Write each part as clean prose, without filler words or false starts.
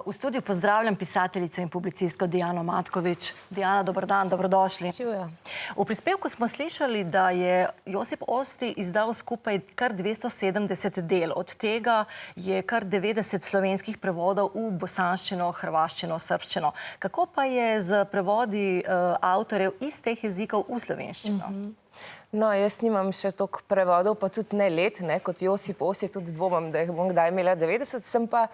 V studiu pozdravljam pisateljico in publicistko Dijano Matkovič. Dijana, dober dan, dobrodošli. Živijo. V prispevku smo slišali, da je Josip Osti izdal skupaj kar 270 del. Od tega je kar 90 slovenskih prevodov v bosanščino, hrvaščino, srbščino. Kako pa je z prevodi avtorjev iz teh jezikov v slovenščino? No, jaz nimam še toliko prevodov, pa tudi ne let, kot Josip Osti, tudi dvomim, da jih bom kdaj imela 90. Sem pa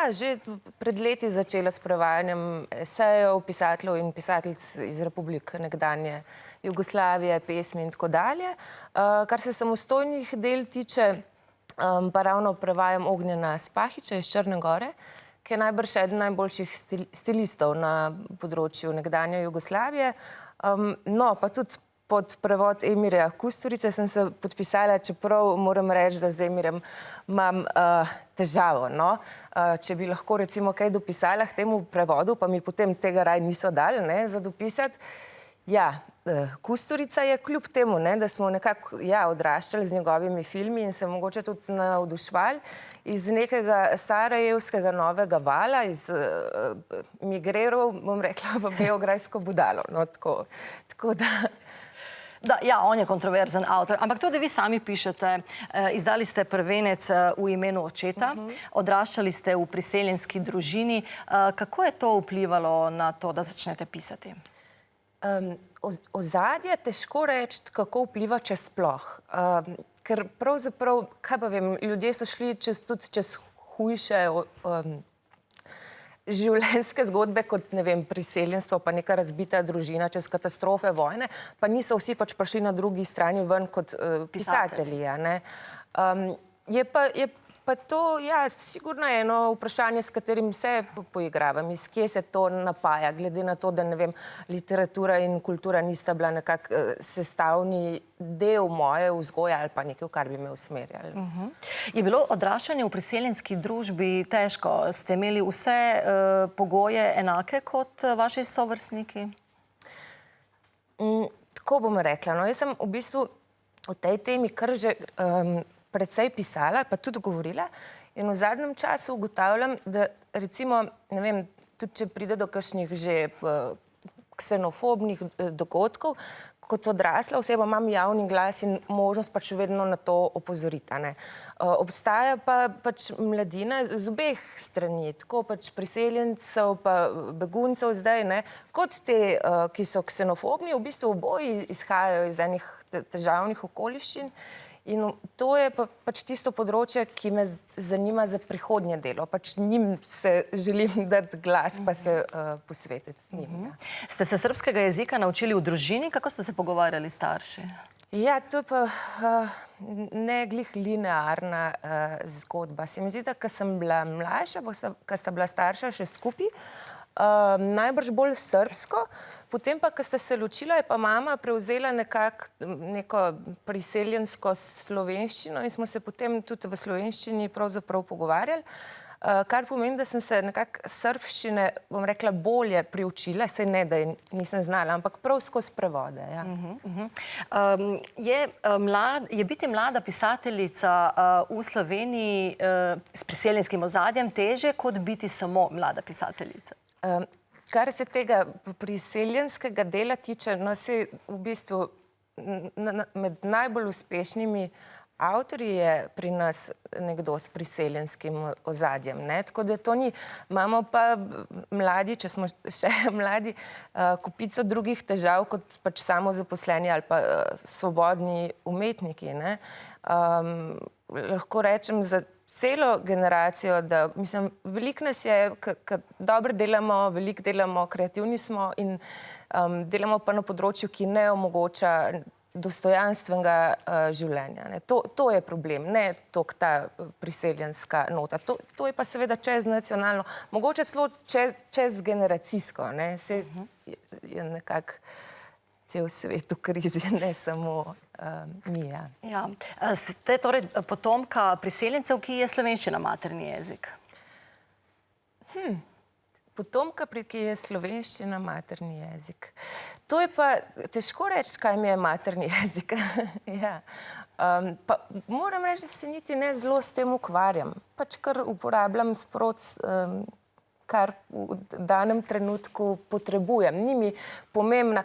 že pred leti začela s prevajanjem esejev, pisateljev in pisateljic iz republik nekdanje Jugoslavije, pesmi in tako dalje. Kar se samostojnih del tiče, pa ravno prevajam Ognjena Spahića iz Črne Gore, ki je najbrž eden najboljših stilistov na področju nekdanje Jugoslavije. No, pa tudi pod prevod Emirja Kusturice sem se podpisala, čeprav moram reči, da z Emirjem imam težavo. Če bi lahko recimo kaj dopisala k temu prevodu, pa mi potem tega raj niso dali za dopisati. Ja, Kusturica je kljub temu, da smo nekako odraščali z njegovimi filmi in se mogoče tudi navduševali iz nekega sarajevskega novega vala, iz migrirov, bom rekla, v beograjsko budalo. Tako da... Ja, on je kontroverzen avtor, ampak tudi vi sami pišete, izdali ste prvenec V imenu očeta, odraščali ste v priseljenski družini. Kako je to vplivalo na to, da začnete pisati? Ozadje težko reči, kako vpliva, če sploh. Ker pravzaprav, kaj pa vem, ljudje so šli tudi čez hujše življenjske zgodbe, kot, ne vem, priseljenstvo, pa neka razbita družina čez katastrofe, vojne, pa niso vsi pač prišli na drugi strani ven kot pisatelji. Je pa to, sigurno eno vprašanje, s katerim se poigravam, iz kje se to napaja, glede na to, da, ne vem, literatura in kultura nista bila nekako sestavni del moje vzgoje ali pa nekaj, v kar bi me usmerjali. Je bilo odraščanje v priseljenski družbi težko? Ste imeli vse pogoje enake kot vaši sovrstniki? Tako bom rekla. Jaz sem v bistvu o tej temi kar že precej pisala, pa tudi govorila. In v zadnjem času ugotavljam, da recimo, ne vem, tudi če pride do kakšnih že ksenofobnih dogodkov, kot odrasla oseba imam javni glas in možnost pač vedno na to opozoriti. Obstaja pa pač mladina z obeh strani, tako pač priseljencev pa beguncev zdaj, kot te, ki so ksenofobni, v bistvu oboji izhajajo iz enih težavnih okoliščin. In to je pač tisto področje, ki me zanima za prihodnje delo. Pač njim se želim dati glas, pa se posvetiti njim. Ste se srbskega jezika naučili v družini? Kako ste se pogovarjali starši? Ja, to je pa ne glih linearna zgodba. Se mi zdi, da ko sem bila mlajša, ko sta bila starša še skupaj, najbrž bolj srbsko, potem pa, ko sta se ločila, je pa mama prevzela neko priseljensko slovenščino in smo se potem tudi v slovenščini pravzaprav pogovarjali, kar pomeni, da sem se nekako srbščine, bom rekla, bolje priučila, saj ne, da nisem znala, ampak prav skozi prevode. Je biti mlada pisateljica v Sloveniji s priseljenskim ozadjem težje, kot biti samo mlada pisateljica? Kar se tega priseljenskega dela tiče, se v bistvu med najbolj uspešnimi avtorji je pri nas nekdo s priseljenskim ozadjem. Tako da to ni. Imamo pa mladi, če smo še mladi, kupico drugih težav kot pač samozaposleni ali pa svobodni umetniki. Lahko rečem za celo generacijo, da mislim, veliko nas je, ki dobro delamo, veliko delamo, kreativni smo in delamo pa na področju, ki ne omogoča dostojanstvenega življenja. To je problem, ne toliko ta priseljenska nota. To je pa seveda čeznacionalno, mogoče celo čezgeneracijsko. Se je nekako cel svet v krizi, ne samo mi. Ste torej potomka priseljencev, ki je slovenščina materni jezik? potomka, pri ki je slovenščina materni jezik. To je pa težko reči, kaj mi je materni jezik. Ja. Pa moram reči, da se niti ne zelo s tem ukvarjam. Pač kar uporabljam sproti, kar v danem trenutku potrebujem. Ni mi pomembna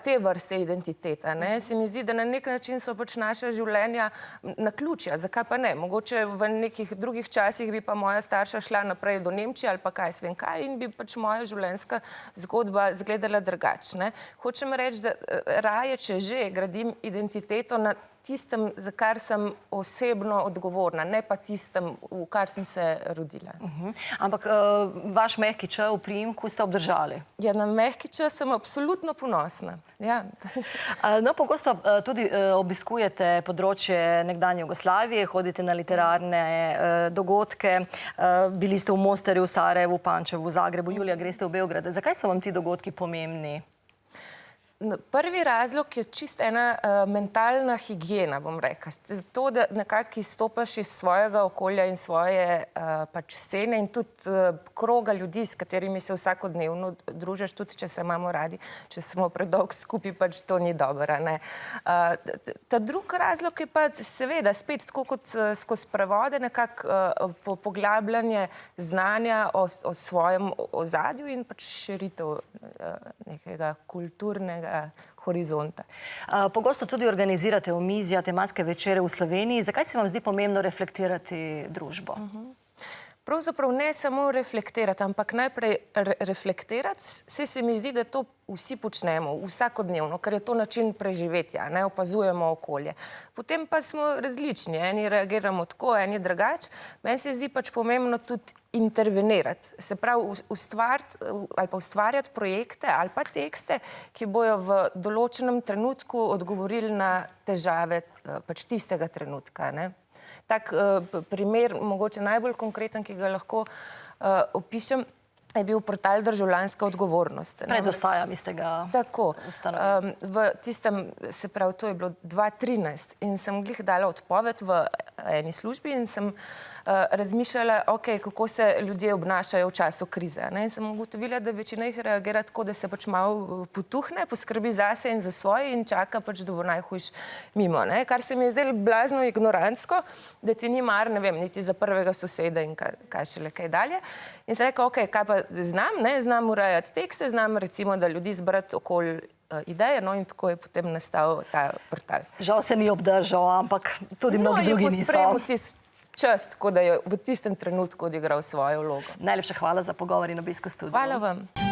te vrste identiteta. Se mi zdi, da na nek način so pač naša življenja naključja. Zakaj pa ne? Mogoče v nekih drugih časih bi pa moja starša šla naprej do Nemčije ali pa kaj svem kaj in bi pač moja življenjska zgodba izgledala drugače. Hočem reči, da raje, če že gradim identiteto na tistem, za kar sem osebno odgovorna, ne pa tistem, v kar sem se rodila. Ampak vaš mehki č v priimku ste obdržali. Ja, na mehki č sem absolutno ponosna. Ja. No, pogosto tudi obiskujete področje nekdanje Jugoslavije, hodite na literarne dogodke, bili ste v Mostarju, v Sarajevu, Pančevu, v Zagrebu, julija greste v Beograd. Zakaj so vam ti dogodki pomembni? Prvi razlog je čist ena mentalna higiena, bom rekla. To, da nekako izstopaš iz svojega okolja in svoje pač scene in tudi kroga ljudi, s katerimi se vsakodnevno družiš, tudi če se imamo radi, če smo predolgo skupaj, pač to ni dobro. Ta drugi razlog je pa seveda spet tako kot skozi prevode nekako poglabljanje znanja o svojem ozadju in pač širitev nekega kulturnega horizonta. Pogosto tudi organizirate omizja, tematske večere v Sloveniji. Zakaj se vam zdi pomembno reflektirati družbo? Pravzaprav ne samo reflektirati, ampak najprej reflektirati. Se mi zdi, da to vsi počnemo vsakodnevno, ker je to način preživetja, opazujemo okolje. Potem pa smo različni, eni reagiramo tako, eni drugače. Meni se zdi pač pomembno tudi intervenirati, se pravi ustvariti ali pa ustvarjati projekte ali pa tekste, ki bojo v določenem trenutku odgovorili na težave pač tistega trenutka. Tak primer, mogoče najbolj konkreten, ki ga lahko opišem, je bil portal Državljanska odgovornost. Pred vstajami ste ga ustanovili. Tako. V tistem, se pravi, to je bilo 2013 in sem glih dala odpoved v eni službi in sem razmišljala, kako se ljudje obnašajo v času krize. In sem ugotovila, da večina jih reagira tako, da se pač malo potuhne, poskrbi zase in za svoje in čaka pač, da bo najhujš mimo. Kar se mi je zdelo blazno ignorantsko, da ti ni mar, ne vem, niti za prvega soseda in kaj šele kaj dalje. In sem rekla, kaj pa znam, znam urejati tekste, znam recimo, da ljudi zbrati okoli ideje, in tako je potem nastal ta portal. Žal se ni obdržal, ampak tudi mnogi drugi niso. Je pospremil tisti čas, tako da je v tistem trenutku odigral svojo vlogo. Najlepša hvala za pogovor in obisk v studiu. Hvala vam.